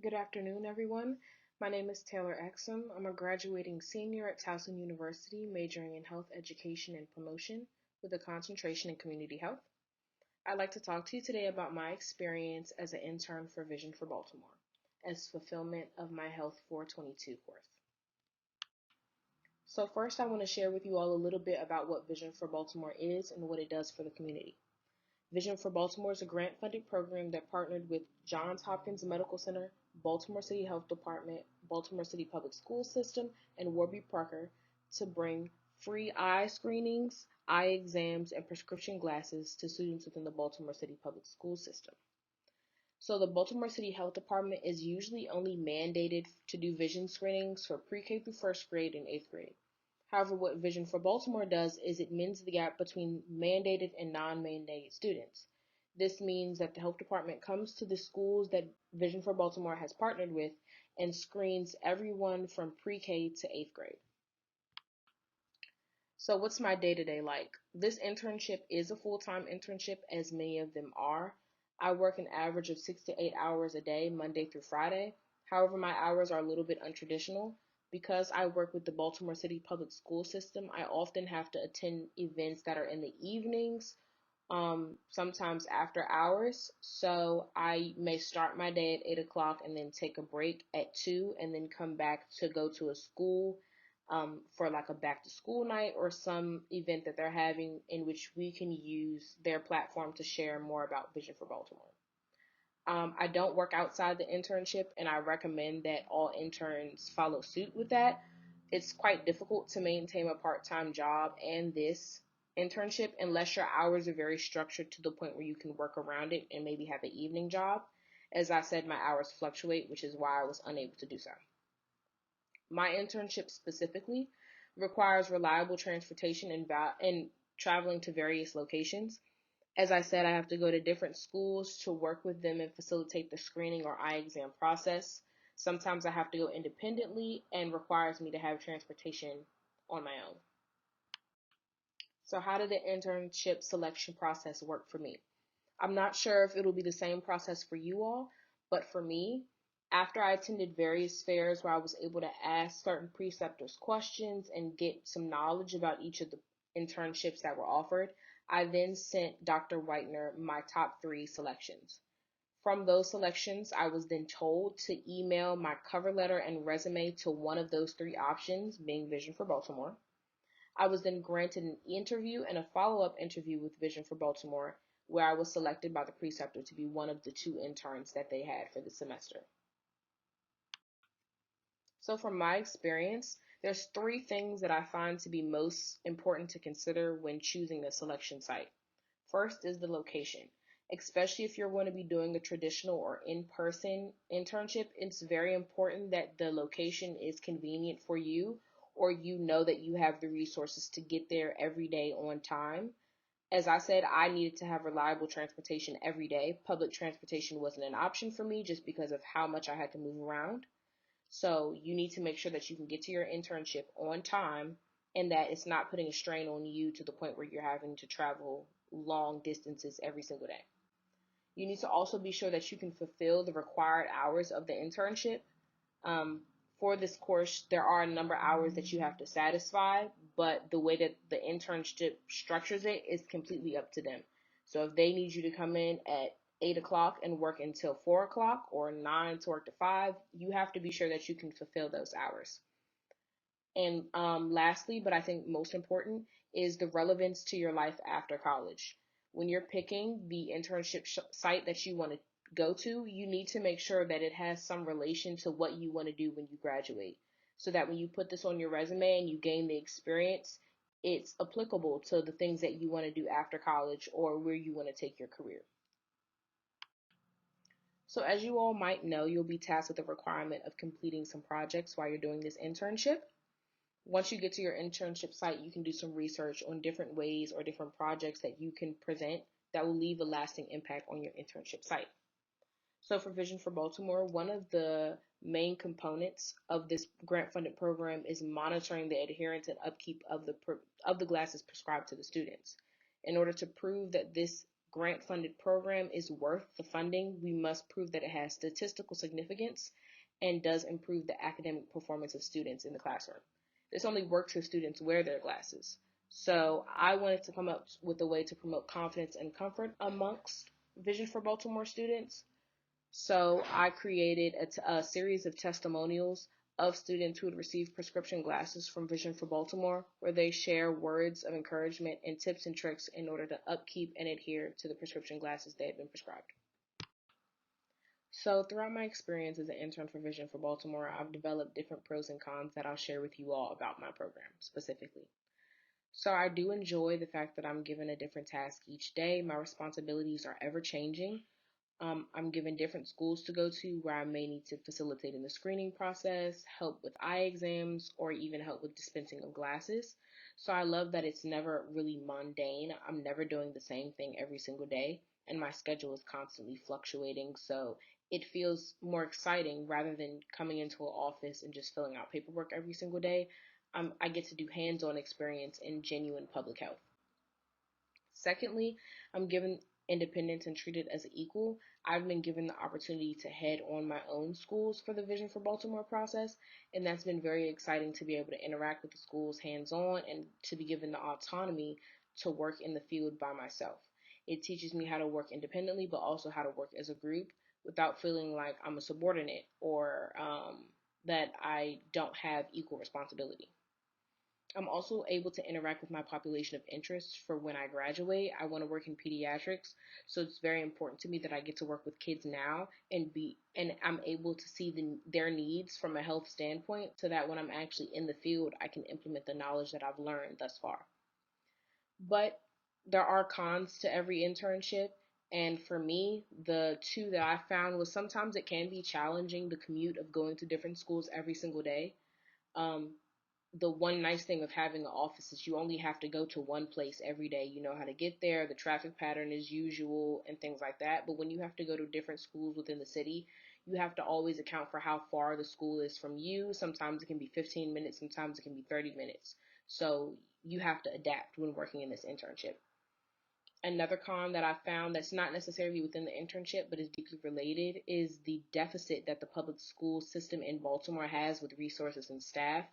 Good afternoon, everyone. My name is Taylor Exum. I'm a graduating senior at Towson University, majoring in health education and promotion with a concentration in community health. I'd like to talk to you today about my experience as an intern for Vision for Baltimore as fulfillment of my Health 422 course. So, first, I want to share with you all a little bit about what Vision for Baltimore is and what it does for the community. Vision for Baltimore is a grant-funded program that partnered with Johns Hopkins Medical Center, Baltimore City Health Department, Baltimore City Public School System, and Warby Parker to bring free eye screenings, eye exams, and prescription glasses to students within the Baltimore City Public School System. So the Baltimore City Health Department is usually only mandated to do vision screenings for pre-K through first grade and eighth grade. However, what Vision for Baltimore does is it mends the gap between mandated and non-mandated students. This means that the health department comes to the schools that Vision for Baltimore has partnered with and screens everyone from pre-K to eighth grade. So what's my day-to-day like? This internship is a full-time internship, as many of them are. I work an average of 6 to 8 hours a day, Monday through Friday. However, my hours are a little bit untraditional. Because I work with the Baltimore City Public School System, I often have to attend events that are in the evenings, sometimes after hours. So I may start my day at 8 o'clock and then take a break at 2 and then come back to go to a school for like a back to school night or some event that they're having in which we can use their platform to share more about Vision for Baltimore. I don't work outside the internship, and I recommend that all interns follow suit with that. It's quite difficult to maintain a part time job and this internship unless your hours are very structured to the point where you can work around it and maybe have an evening job. As I said, my hours fluctuate, which is why I was unable to do so. My internship specifically requires reliable transportation and traveling to various locations. As I said, I have to go to different schools to work with them and facilitate the screening or eye exam process. Sometimes I have to go independently and requires me to have transportation on my own. So how did the internship selection process work for me? I'm not sure if it'll be the same process for you all, but for me, after I attended various fairs where I was able to ask certain preceptors questions and get some knowledge about each of the internships that were offered, I then sent Dr. Whitener my top 3 selections. From those selections, I was then told to email my cover letter and resume to one of those 3 options, being Vision for Baltimore. I was then granted an interview and a follow-up interview with Vision for Baltimore, where I was selected by the preceptor to be one of the 2 interns that they had for the semester. So from my experience, there's 3 things that I find to be most important to consider when choosing a selection site. First is the location. Especially if you're going to be doing a traditional or in-person internship, it's very important that the location is convenient for you or you know that you have the resources to get there every day on time. As I said, I needed to have reliable transportation every day. Public transportation wasn't an option for me just because of how much I had to move around. So you need to make sure that you can get to your internship on time and that it's not putting a strain on you to the point where you're having to travel long distances every single day. You need to also be sure that you can fulfill the required hours of the internship. Um, for this course, there are a number of hours that you have to satisfy, but the way that the internship structures it is completely up to them. So if they need you to come in at 8 o'clock and work until 4 o'clock or 9 to work to 5, you have to be sure that you can fulfill those hours. And lastly, but I think most important, is the relevance to your life after college. When you're picking the internship site that you want to go to, you need to make sure that it has some relation to what you want to do when you graduate. So that when you put this on your resume and you gain the experience, it's applicable to the things that you want to do after college or where you want to take your career. So as you all might know, you'll be tasked with the requirement of completing some projects while you're doing this internship. Once you get to your internship site, you can do some research on different ways or different projects that you can present that will leave a lasting impact on your internship site. So for Vision for Baltimore, one of the main components of this grant-funded program is monitoring the adherence and upkeep of the glasses prescribed to the students. In order to prove that this grant-funded program is worth the funding, we must prove that it has statistical significance and does improve the academic performance of students in the classroom. This only works if students wear their glasses. So I wanted to come up with a way to promote confidence and comfort amongst Vision for Baltimore students. So I created a series of testimonials of students who had received prescription glasses from Vision for Baltimore, where they share words of encouragement and tips and tricks in order to upkeep and adhere to the prescription glasses they had been prescribed. So throughout my experience as an intern for Vision for Baltimore, I've developed different pros and cons that I'll share with you all about my program specifically. So I do enjoy the fact that I'm given a different task each day. My responsibilities are ever changing. I'm given different schools to go to where I may need to facilitate in the screening process, help with eye exams, or even help with dispensing of glasses. So I love that it's never really mundane. I'm never doing the same thing every single day, and my schedule is constantly fluctuating. So it feels more exciting rather than coming into an office and just filling out paperwork every single day. I get to do hands-on experience in genuine public health. Secondly, I'm given independence and treated as an equal. I've been given the opportunity to head on my own schools for the Vision for Baltimore process, and that's been very exciting to be able to interact with the schools hands-on and to be given the autonomy to work in the field by myself. It teaches me how to work independently, but also how to work as a group without feeling like I'm a subordinate or that I don't have equal responsibility. I'm also able to interact with my population of interest for when I graduate. I want to work in pediatrics, so it's very important to me that I get to work with kids now and I'm able to see their needs from a health standpoint so that when I'm actually in the field, I can implement the knowledge that I've learned thus far. But there are cons to every internship, and for me, the two that I found was sometimes it can be challenging the commute of going to different schools every single day. Um, the one nice thing of having an office is you only have to go to one place every day. You know how to get there, the traffic pattern is usual, and things like that. But when you have to go to different schools within the city, you have to always account for how far the school is from you. Sometimes it can be 15 minutes, sometimes it can be 30 minutes. So you have to adapt when working in this internship. Another con that I found that's not necessarily within the internship but is deeply related is the deficit that the public school system in Baltimore has with resources and staff.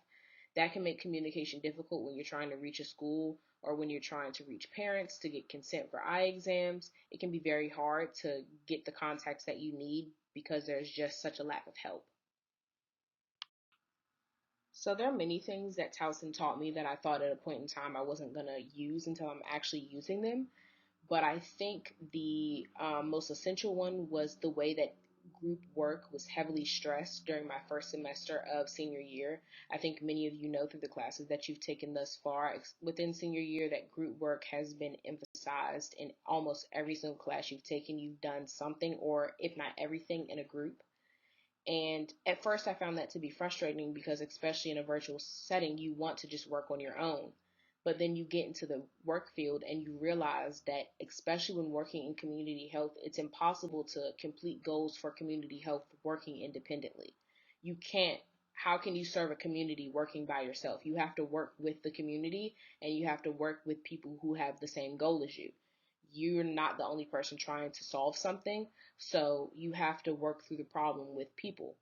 That can make communication difficult when you're trying to reach a school or when you're trying to reach parents to get consent for eye exams. It can be very hard to get the contacts that you need because there's just such a lack of help. So there are many things that Towson taught me that I thought at a point in time I wasn't going to use until I'm actually using them. But I think the most essential one was the way that group work was heavily stressed during my first semester of senior year. I think many of you know through the classes that you've taken thus far within senior year that group work has been emphasized in almost every single class you've taken. You've done something, or if not everything, in a group. And at first, I found that to be frustrating because, especially in a virtual setting, you want to just work on your own. But then you get into the work field and you realize that, especially when working in community health, it's impossible to complete goals for community health working independently. You can't, how can you serve a community working by yourself? You have to work with the community and you have to work with people who have the same goal as you. You're not the only person trying to solve something, so you have to work through the problem with people.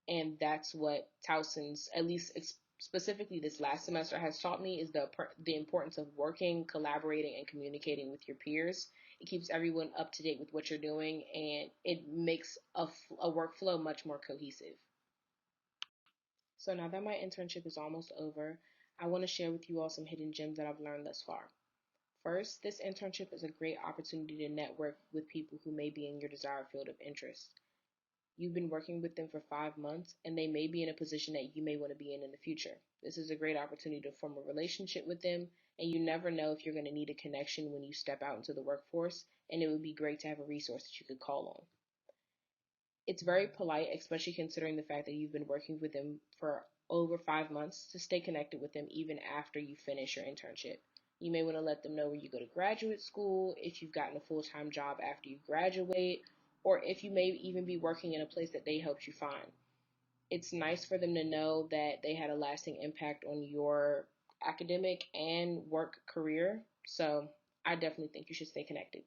And that's what Towson's, at least specifically this last semester, has taught me is the importance of working, collaborating, and communicating with your peers. It keeps everyone up to date with what you're doing, and it makes a workflow much more cohesive. So now that my internship is almost over, I want to share with you all some hidden gems that I've learned thus far. First, this internship is a great opportunity to network with people who may be in your desired field of interest. You've been working with them for 5 months, and they may be in a position that you may want to be in the future. This is a great opportunity to form a relationship with them, and you never know if you're going to need a connection when you step out into the workforce, and it would be great to have a resource that you could call on. It's very polite, especially considering the fact that you've been working with them for over 5 months, to stay connected with them even after you finish your internship. You may want to let them know where you go to graduate school, if you've gotten a full-time job after you graduate, or if you may even be working in a place that they helped you find. It's nice for them to know that they had a lasting impact on your academic and work career. So I definitely think you should stay connected.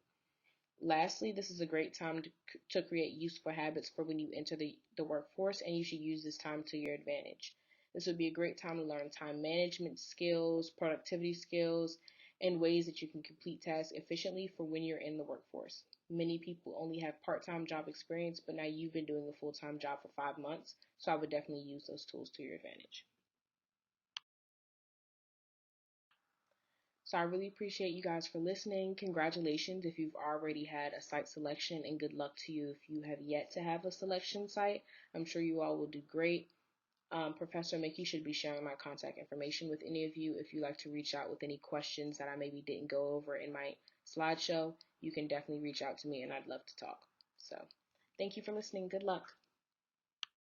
Lastly, this is a great time to create useful habits for when you enter the workforce, and you should use this time to your advantage. This would be a great time to learn time management skills, productivity skills, and ways that you can complete tasks efficiently for when you're in the workforce. Many people only have part-time job experience, but now you've been doing a full-time job for 5 months, so I would definitely use those tools to your advantage. So I really appreciate you guys for listening. Congratulations if you've already had a site selection, and good luck to you if you have yet to have a selection site. I'm sure you all will do great. Professor Mickey should be sharing my contact information with any of you. If you'd like to reach out with any questions that I maybe didn't go over in my slideshow, you can definitely reach out to me and I'd love to talk. So thank you for listening. Good luck.